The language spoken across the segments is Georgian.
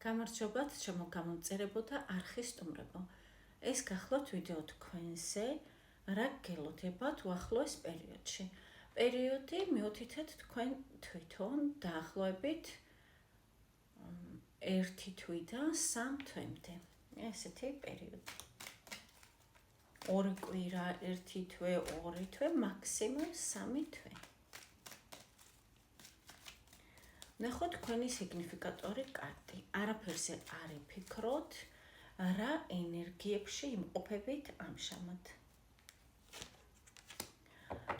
გამარჯობათ, ჩემო გამომწერებო და არხის სტუმრებო. ეს გახლავთ ვიდეო თქვენზე, რა გელოდებათ უახლოეს პერიოდში. პერიოდი მიუთითეთ თქვენ თვითონ დაახლოებით 1 თვიდან 3 თვემდე. ესეთი პერიოდი. 2 კვირა, 1 თვე, 2 თვე, მაქსიმუმ 3 თვე. ნახოთ თქვენი სიგნიფიკატორი კარტი. არაფერზე არ იფიქროთ, რა ენერგიებში იმყოფებით ამჟამად.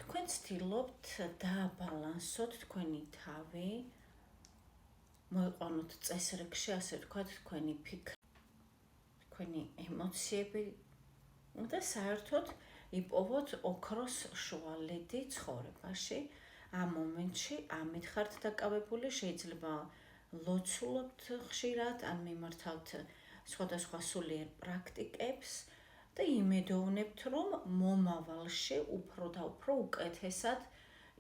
თქვენ ცდილობთ დააბალანსოთ თქვენი თავი, მოიყვანოთ წესრიგში, ასე ვთქვათ, თქვენი ფიქრი, თქვენი ემოციები და საერთოდ იპოვოთ ოქროს შუალედი ცხოვრებაში. ამ მომენტში ამით ხართ დაკავებული, შეიძლება ლოცულობთ ხშირად, ან მიმართავთ სხვადასხვა სულიერ პრაქტიკებს და იმედოვნებთ, რომ მომავალში უფრო და უფრო უკეთესად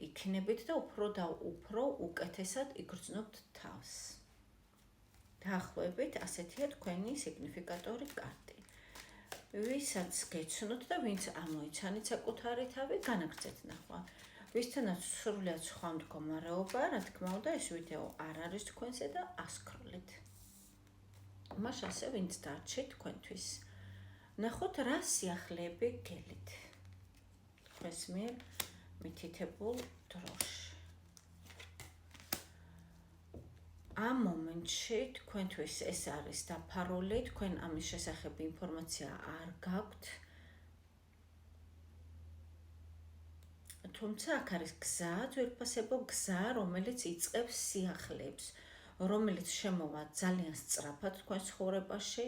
იქნებით და უფრო და უფრო უკეთესად იგრძნობთ თავს. დაახლოებით ასეთია თქვენი სიგნიფიკატორი კარტი. ვისაც გეცნოთ და ვინც ამოიცანით საკუთარი თავი, განაგრძეთ ნახვა. ვისთანაც სრულიად სხვა მდგომარეობა, რა თქმა უნდა, ეს ვიდეო არ არის თქვენზე და ასკროლით. მას ასე ვინც დარჩით თქვენთვის. ნახოთ რა სიახლეები გელით. თქვენს მიერ მითითებულ დროში. ამ მომენტში თქვენთვის ეს არის დაფარული, თქვენ ამის შესახებ ინფორმაცია არ გაქვთ. თუმცა აქ არის გზა, ძვირფასებო გზა, რომელიც იწყებს სიახლეებს, რომელიც შემოვა ძალიან სწრაფად თქვენ ცხოვრებაში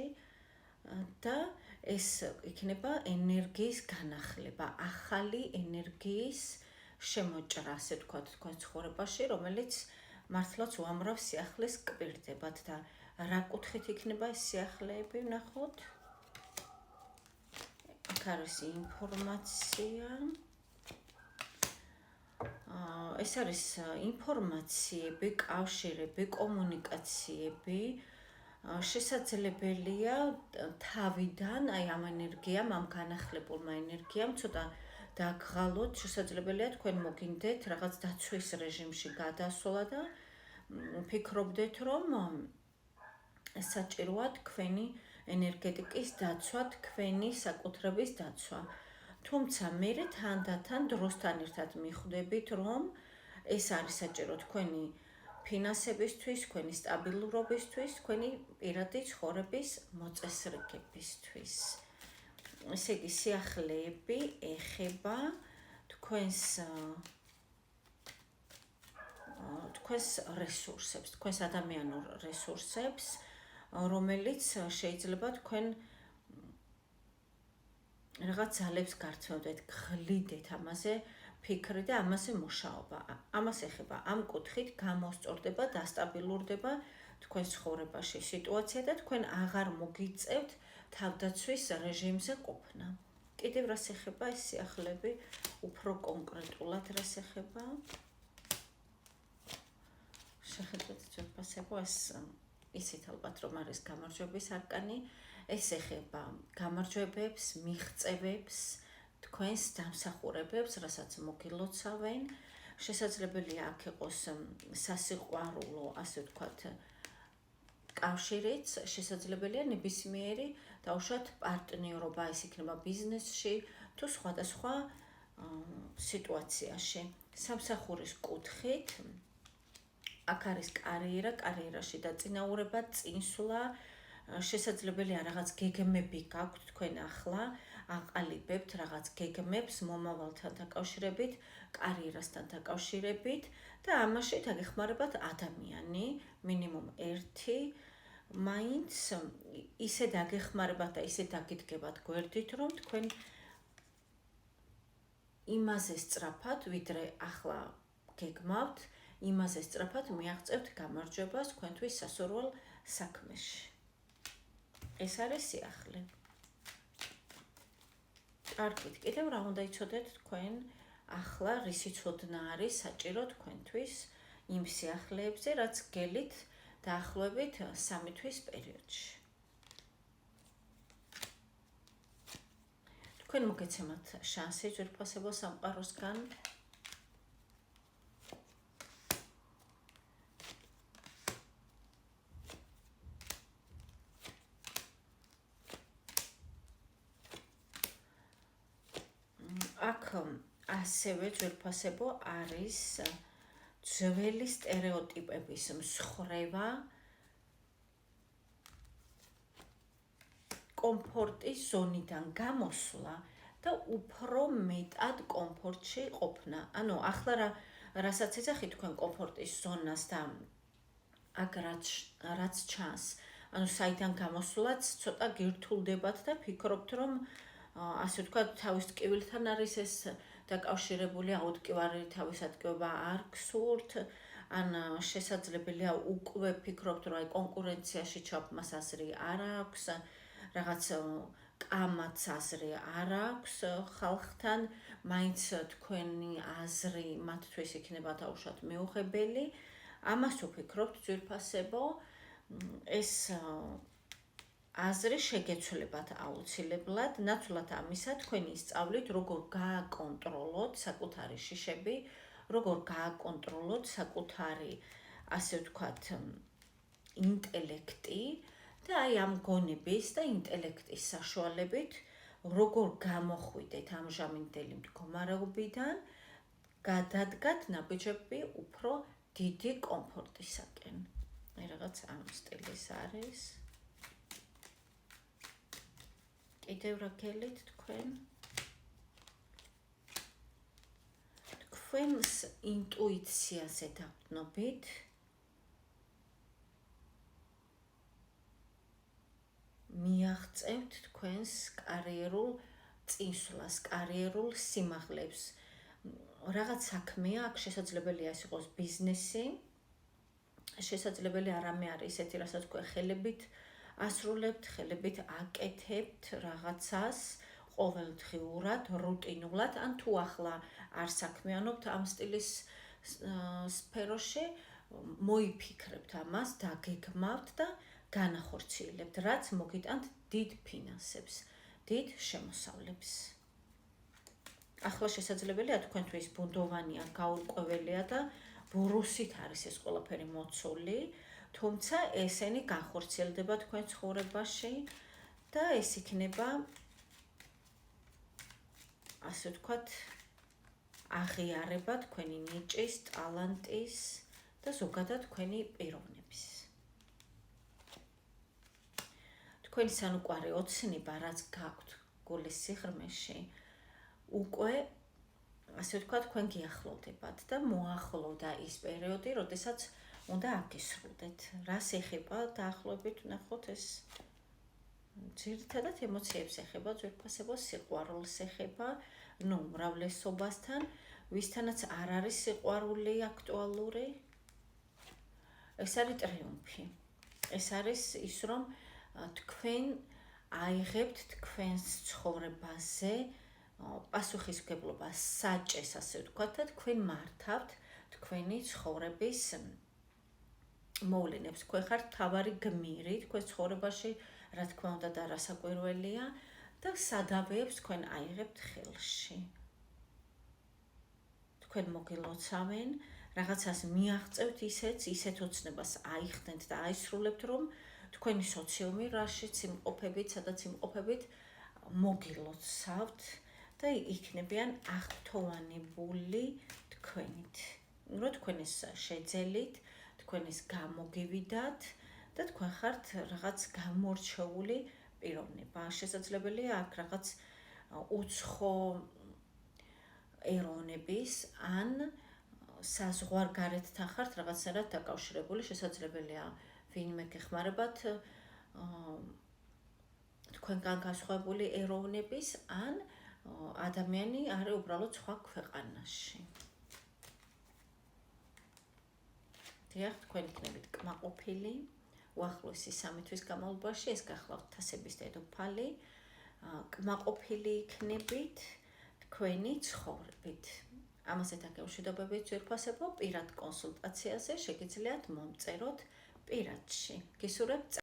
და ეს იქნება ენერგიის განახლება, ახალი ენერგიის შემოჭრა, ასე ვთქვათ, თქვენ ცხოვრებაში, რომელიც მართლაც უამრავ სიახლეს კვირდებათ და რა კუთხით იქნება ეს სიახლეები, ვნახოთ. აქ არის ინფორმაცია. ეს არის ინფორმაციები, კავშირები, კომუნიკაციები, შესაძლებელია თავიდან, აი ამ ენერგიამ, ამ განახლებულმა ენერგიამ ცოტა დაგღალოთ, შესაძლებელია თქვენ მოგინდეთ რაღაც დაცვის რეჟიმში გადასვლა და ფიქრობდეთ, რომ საჭიროა თქვენი ენერგეტიკის დაცვა, თქვენი საკუთრების დაცვა. თუმცა მე თანდათან დროსთან ერთად მიხვდებით, რომ ეს არის საჭირო თქვენი ფინანსებისთვის, თქვენი სტაბილურობისთვის, თქვენი პირადი ცხოვრების მოწესრიგებისთვის. ესე იგი, სიახლეები ეხება თქვენს რესურსებს, თქვენს ადამიანურ რესურსებს, რომელიც შეიძლება თქვენ რაღაც ძალებს გართმევდეთ, გხლიდეთ ამაზე ფიქრი და ამაზე მუშაობა. ამას ეხება ამ კუთხით გამოსწორდება, დასტაბილურდება თქვენ ცხოვრებაში სიტუაცია და თქვენ აღარ მოგიწევთ თავდაცვის რეჟიმზე ყოფნა. კიდევ რას ეხება ეს სიახლეები, უფრო კონკრეტულად რას ეხება? შეხედეთ ძვირფასებო, ეს ისეთ ალბათ რომ არის გამარჯვების არკანი. ეს ეხება გამარჯვებებს, მიღწევებს, თქვენს დამსახურებებს, რასაც მოგილოცავენ. შესაძლებელია აქ იყოს სასიყვარულო, ასე ვთქვათ, კავშირიც, შესაძლებელია ნებისმიერი დაუშვათ პარტნიორობა, ეს იქნება ბიზნესში თუ სხვადასხვა სიტუაციაში. სამსახურის კუთხით აქ არის კარიერა, კარიერაში დაწინაურება, წინსვლა, შესაძლებელია რაღაც გეგმები გაქვთ თქვენ ახლა, აყალიბებთ რაღაც გეგმებს მომავალთან დაკავშირებით, კარიერასთან დაკავშირებით და ამაში დაგეხმარებათ ადამიანი, მინიმუმ 1, მაინც ისე დაგეხმარებათ და ისე დაგიდგებათ გვერდით, რომ თქვენ იმაზე სწრაფად, ვიდრე ახლა გეგმავთ, იმაზე სწრაფად მიაღწევთ გამარჯვებას თქვენთვის სასურველ საქმეში. ეს არის სიახლე. კარგით, კიდევ რა უნდა იცოდეთ თქვენ ახლა, რისი ცოდნა არის საჭირო თქვენთვის იმ სიახლეებზე, რაც გელით დაახლოებით 3 თვის პერიოდში. თქვენ მოგეცემათ შანსი ძვირფასებო სამყაროსგან. აქ ასევე ძვირფასებო არის ძველი სტერეოტიპების მსხრევა, კომფორტის ზონიდან გამოსვლა და უფრო მეტად კომფორტში ყოფნა. ანუ ახლა რასაც ეძახით თქვენ კომფორტის ზონას და აქ რაც ჩანს, ანუ საიდან გამოსვლაც ცოტა გირთულდებათ და ფიქრობთ, რომ ასე ვთქვათ, თავის ტკივილთან არის ეს დაკავშირებული, აუტკივარი თავის ატკივება არ გსურთ, ან შესაძლებელია უკვე ფიქრობთ, რომ აი კონკურენციაში ჩაბმას აზრი არ აქვს, რაღაც კამაც აზრი არ აქვს ხალხთან, მაინც თქვენი აზრი მათთვის იქნება დაუშვათ მიუღებელი. ამას ვფიქრობთ ძვირფასებო, ეს აზრი შეგეცვლებათ აუცილებლად, ნაცვლად ამისა თქვენი ისწავლით, როგორ გააკონტროლოთ საკუთარი შიშები, როგორ გააკონტროლოთ საკუთარი, ასე ვთქვათ, ინტელექტი და აი ამ გონების და ინტელექტის საშუალებით როგორ გამოხვიდეთ ამჟამინდელი მდგომარეობიდან, გადადგათ ნაბიჯები უფრო დიდი კომფორტისაკენ. აი რაღაც ამ სტილის არის. კიდევ რა გელით თქვენ? თქვენს ინტუიციაზე დაყრდნობით მიაღწევთ თქვენს კარიერულ წინსვლას, კარიერულ სიმაღლებს. რაღაც საქმეა, აქ შესაძლებელია ეს იყოს ბიზნესი, შესაძლებელია რამე არის ესეთი, რასაც თქვენ ხელებით ასრულებთ, ხელებით აკეთებთ რაღაცას ყოველდღიურად, რუტინულად, ან თუ ახლა არ საქმიანობთ ამ სტილის სფეროში, მოიფიქრებთ ამას, დაგეგმავთ და განახორციელებთ, რაც მოგიტანთ დიდ ფინანსებს, დიდ შემოსავლებს. ახლა შესაძლებელია თქვენთვის ბუნდოვანია, გაურკვეველია და ბურუსით არის ეს ყველაფერი მოცული, თუმცა ესენი განხორციელდება თქვენ ცხოვრებაში და ეს იქნება, ასე ვთქვათ, აღიარება თქვენი ნიჭის, ტალანტის და ზოგადად თქვენი პიროვნების. თქვენი სანუკვარი ოცნება, რაც გაქვთ გულის სიღრმეში, უკვე, ასე ვთქვათ, თქვენ გიახლოვდებათ და მოახლოვდა ის პერიოდი, როდესაც უნდა აკისრულდეთ. რას ეხება დაახლოებით ვნახოთ ეს ძირითადად ემოციებს ეხება, ძვირფასებო სიყვარულს ეხება, უმრავლესობასთან, ვისთანაც არ არის სიყვარული აქტუალური. ეს არის ტრიუმფი. ეს არის ის, რომ თქვენ აიღებთ თქვენს ცხოვრებაზე პასუხისმგებლობა, საჭეს, ასე ვთქვათ, და თქვენ მართავთ თქვენი ცხოვრების მოვლენებს. თქვენ ხართ მთავარი გმირი თქვენ ცხოვრებაში, რა თქმა უნდა და რასაკვირველია და სადავეებს თქვენ აიღებთ ხელში. თქვენ მოგილოცავენ, რაღაცას მიაღწევთ ისეთ ოცნებას აიხდენთ და აისრულებთ, რომ თქვენი სოციუმი რაშიც იმყოფებით, სადაც იმყოფებით, მოგილოცავთ და იქნებიან აღფრთოვანებული თქვენით. რომ თქვენ ეს შეძელით, თქვენ ეს გამოგივიდათ და თქვენ ხართ რაღაც გამორჩეული პიროვნება. შესაძლებელია აქ რაღაც უცხო ეროვნების ან საზღვარგარეთთან ხართ რაღაცნაირად დაკავშირებული, შესაძლებელია ვინმე გეხმარებათ თქვენგან განსხვავებული ეროვნების ან ადამიანი არის უბრალოდ სხვა ქვეყანაში. დიახ, თქვენ იქნებით კმაყოფილი, უახლოესი 3 თვის განმავლობაში, ეს გახლავთ თასების დედოფალი, კმაყოფილი იქნებით თქვენი ცხოვრებით. ამაზე დაკავშირებით ძვირფასებო პირად კონსულტაციაზე შეგიძლიათ მომწეროთ პირადში. გისურვებთ